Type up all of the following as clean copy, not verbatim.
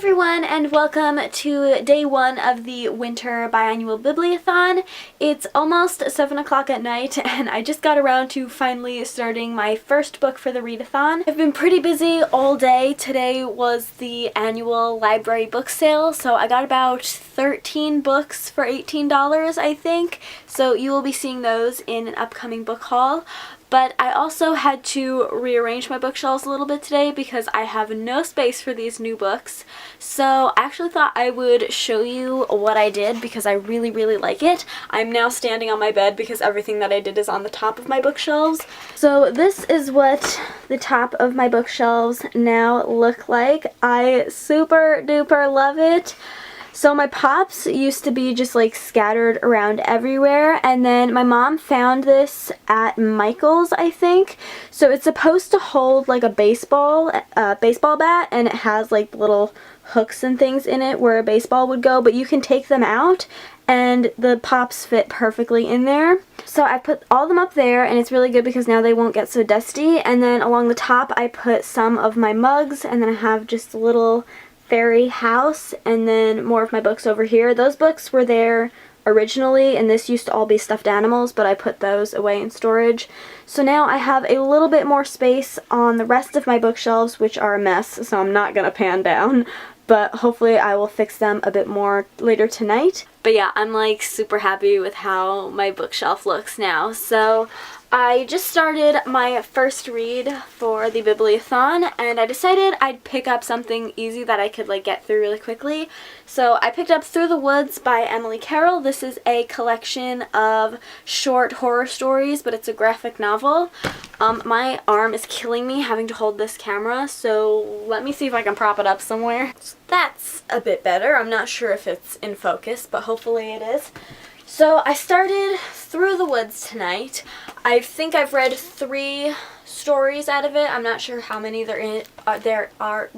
everyone, and welcome to day one of the winter biannual bibliothon. It's almost 7 o'clock at night and I just got around to finally starting my first book for the readathon. I've been pretty busy all day. Today was the annual library book sale, so I got about 13 books for $18, I think. So you will be seeing those in an upcoming book haul. But I also had to rearrange my bookshelves a little bit today because I have no space for these new books. So I actually thought I would show you what I did because I really like it. I'm now standing on my bed because everything that I did is on the top of my bookshelves. So this is what the top of my bookshelves now look like. I super duper love it. So my pops used to be just like scattered around everywhere, and then my mom found this at Michael's, I think. So it's supposed to hold like a baseball bat, and it has like little hooks and things in it where a baseball would go, but you can take them out and the pops fit perfectly in there. So I put all of them up there, and it's really good because now they won't get so dusty. And then along the top I put some of my mugs, and then I have just a little fairy house, and then more of my books over here. Those books were there originally, and this used to all be stuffed animals, but I put those away in storage. So now I have a little bit more space on the rest of my bookshelves, which are a mess, so I'm not gonna pan down, but hopefully I will fix them a bit more later tonight. But yeah, I'm like super happy with how my bookshelf looks now. So I just started my first read for the Bibliothon, and I decided I'd pick up something easy that I could like get through really quickly. So I picked up Through the Woods by Emily Carroll. This is a collection of short horror stories, but it's a graphic novel. My arm is killing me having to hold this camera, so let me see if I can prop it up somewhere. So that's a bit better. I'm not sure if it's in focus, but hopefully it is. So I started Through the Woods tonight. I think I've read 3 stories out of it. I'm not sure how many there are.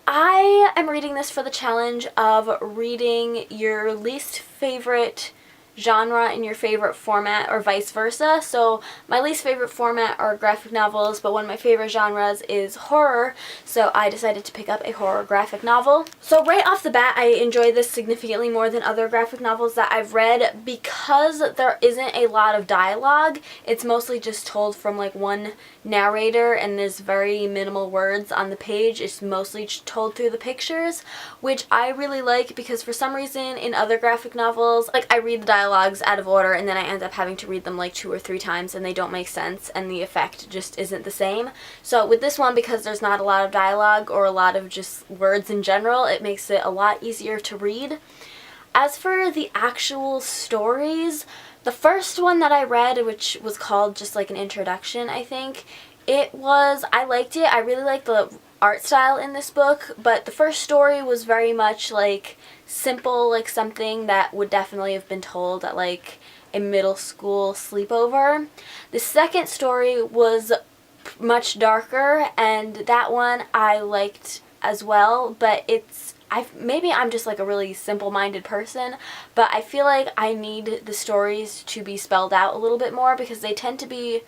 I am reading this for the challenge of reading your least favorite genre in your favorite format, or vice versa. So my least favorite format are graphic novels, but one of my favorite genres is horror, so I decided to pick up a horror graphic novel. So right off the bat, I enjoy this significantly more than other graphic novels that I've read because there isn't a lot of dialogue. It's mostly just told from like one narrator, and there's very minimal words on the page. It's mostly told through the pictures, which I really like because for some reason in other graphic novels, like I read the dialogues out of order and then I end up having to read them like 2 or 3 times and they don't make sense and the effect just isn't the same. So with this one, because there's not a lot of dialogue or a lot of just words in general, it makes it a lot easier to read. As for the actual stories, the first one that I read, which was called just like an introduction, I think, I liked it. I really liked the art style in this book, but the first story was very much like simple, like something that would definitely have been told at like a middle school sleepover. The second story was much darker, and that one I liked as well, but maybe I'm just like a really simple-minded person, but I feel like I need the stories to be spelled out a little bit more because they tend to be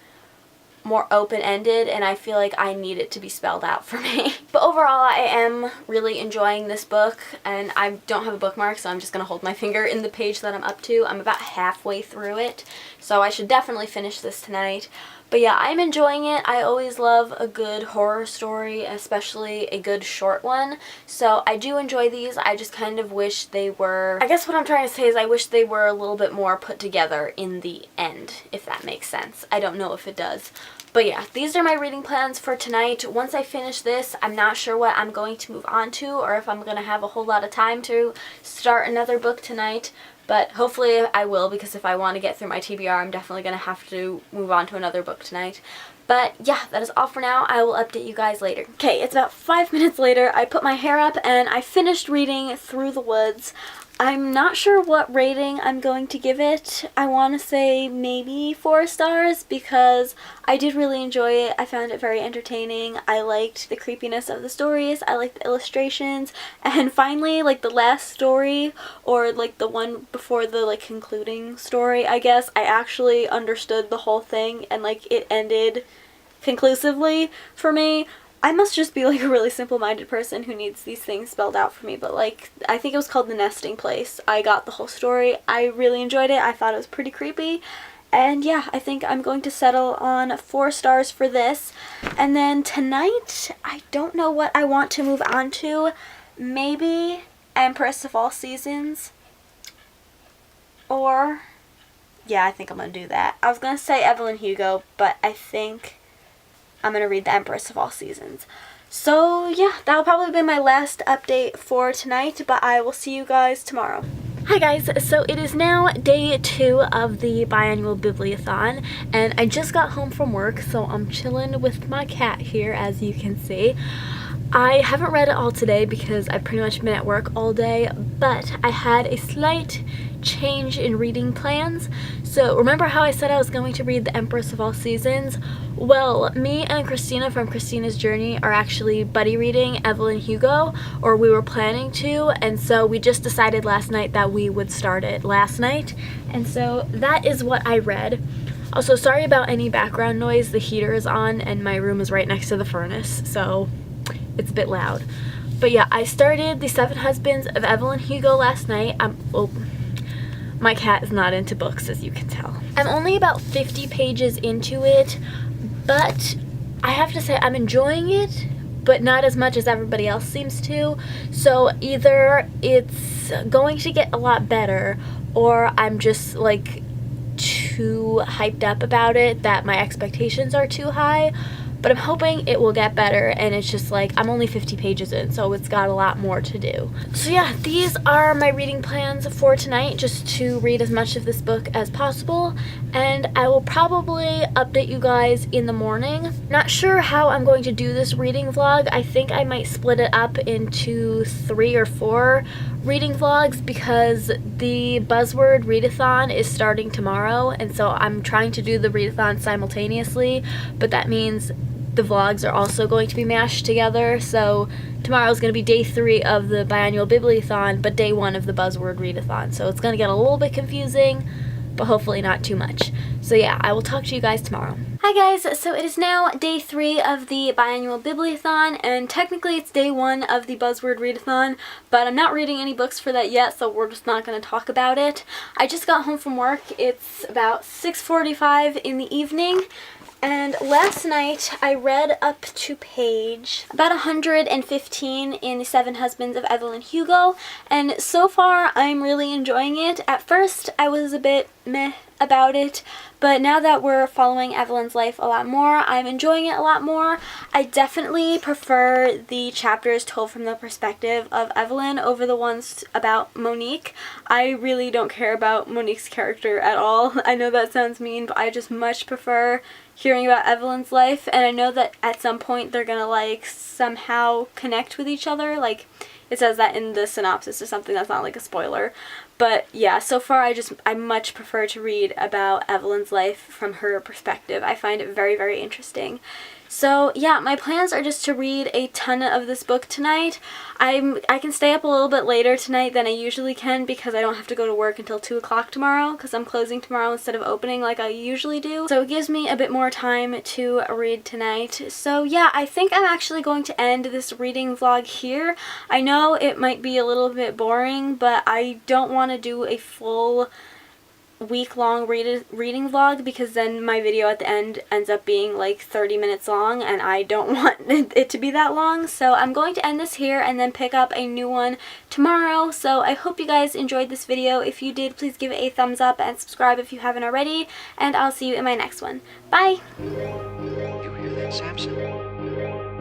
more open-ended, and I feel like I need it to be spelled out for me. But overall, I am really enjoying this book, and I don't have a bookmark, so I'm just going to hold my finger in the page that I'm up to. I'm about halfway through it, so I should definitely finish this tonight. But yeah, I'm enjoying it. I always love a good horror story, especially a good short one. So I do enjoy these. I just kind of wish they were, I guess what I'm trying to say is I wish they were a little bit more put together in the end, if that makes sense. I don't know if it does. But yeah, these are my reading plans for tonight. Once I finish this, I'm not sure what I'm going to move on to or if I'm going to have a whole lot of time to start another book tonight. But hopefully I will, because if I want to get through my TBR, I'm definitely going to have to move on to another book tonight. But yeah, that is all for now. I will update you guys later. Okay, it's about 5 minutes later. I put my hair up and I finished reading Through the Woods. I'm not sure what rating I'm going to give it. I want to say maybe 4 stars because I did really enjoy it. I found it very entertaining. I liked the creepiness of the stories. I liked the illustrations. And finally, like the last story, or like the one before the like concluding story, I guess, I actually understood the whole thing and like it ended conclusively for me. I must just be like a really simple-minded person who needs these things spelled out for me, but like, I think it was called The Nesting Place. I got the whole story. I really enjoyed it. I thought it was pretty creepy. And yeah, I think I'm going to settle on 4 stars for this. And then tonight, I don't know what I want to move on to. Maybe Empress of All Seasons. Or, yeah, I think I'm going to do that. I was going to say Evelyn Hugo, but I think I'm going to read The Empress of All Seasons. So yeah, that'll probably be my last update for tonight, but I will see you guys tomorrow. Hi guys, so it is now day 2 of the Biannual Bibliothon, and I just got home from work, so I'm chilling with my cat here, as you can see. I haven't read it all today because I've pretty much been at work all day, but I had a slight change in reading plans. So remember how I said I was going to read The Empress of All Seasons? Well, me and Christina from Christina's Journey are actually buddy reading Evelyn Hugo, or we were planning to, and so we just decided last night that we would start it last night, and so that is what I read. Also, sorry about any background noise. The heater is on and my room is right next to the furnace, so it's a bit loud. But yeah, I started The 7 Husbands of Evelyn Hugo last night. Well, my cat is not into books, as you can tell. I'm only about 50 pages into it, but I have to say I'm enjoying it, but not as much as everybody else seems to. So either it's going to get a lot better, or I'm just like too hyped up about it that my expectations are too high. But I'm hoping it will get better, and it's just like, I'm only 50 pages in, so it's got a lot more to do. So yeah, these are my reading plans for tonight, just to read as much of this book as possible, and I will probably update you guys in the morning. Not sure how I'm going to do this reading vlog. I think I might split it up into 3 or 4 reading vlogs because the Buzzword readathon is starting tomorrow, and so I'm trying to do the readathon simultaneously, but that means the vlogs are also going to be mashed together. So tomorrow is going to be day 3 of the Biannual Bibliothon, but day 1 of the Buzzword readathon. So it's going to get a little bit confusing, but hopefully not too much. So yeah, I will talk to you guys tomorrow. Hi guys, so it is now day 3 of the Biannual Bibliothon, and technically it's day 1 of the Buzzword readathon, but I'm not reading any books for that yet, so we're just not going to talk about it. I just got home from work. It's about 6:45 in the evening. And last night I read up to page about 115 in The 7 Husbands of Evelyn Hugo, and so far I'm really enjoying it. At first I was a bit meh about it, but now that we're following Evelyn's life a lot more, I'm enjoying it a lot more. I definitely prefer the chapters told from the perspective of Evelyn over the ones about Monique. I really don't care about Monique's character at all. I know that sounds mean, but I just much prefer hearing about Evelyn's life, and I know that at some point they're gonna like somehow connect with each other. Like, it says that in the synopsis or something. That's not like a spoiler. But yeah, so far I much prefer to read about Evelyn's life from her perspective. I find it very, very interesting. So yeah, my plans are just to read a ton of this book tonight. I can stay up a little bit later tonight than I usually can because I don't have to go to work until 2 o'clock tomorrow because I'm closing tomorrow instead of opening like I usually do. So it gives me a bit more time to read tonight. So yeah, I think I'm actually going to end this reading vlog here. I know it might be a little bit boring, but I don't want to do a full week-long reading vlog because then my video at the end ends up being like 30 minutes long, and I don't want it to be that long. So I'm going to end this here and then pick up a new one tomorrow. So I hope you guys enjoyed this video. If you did, please give it a thumbs up and subscribe if you haven't already, and I'll see you in my next one. Bye! You hear that, Samson?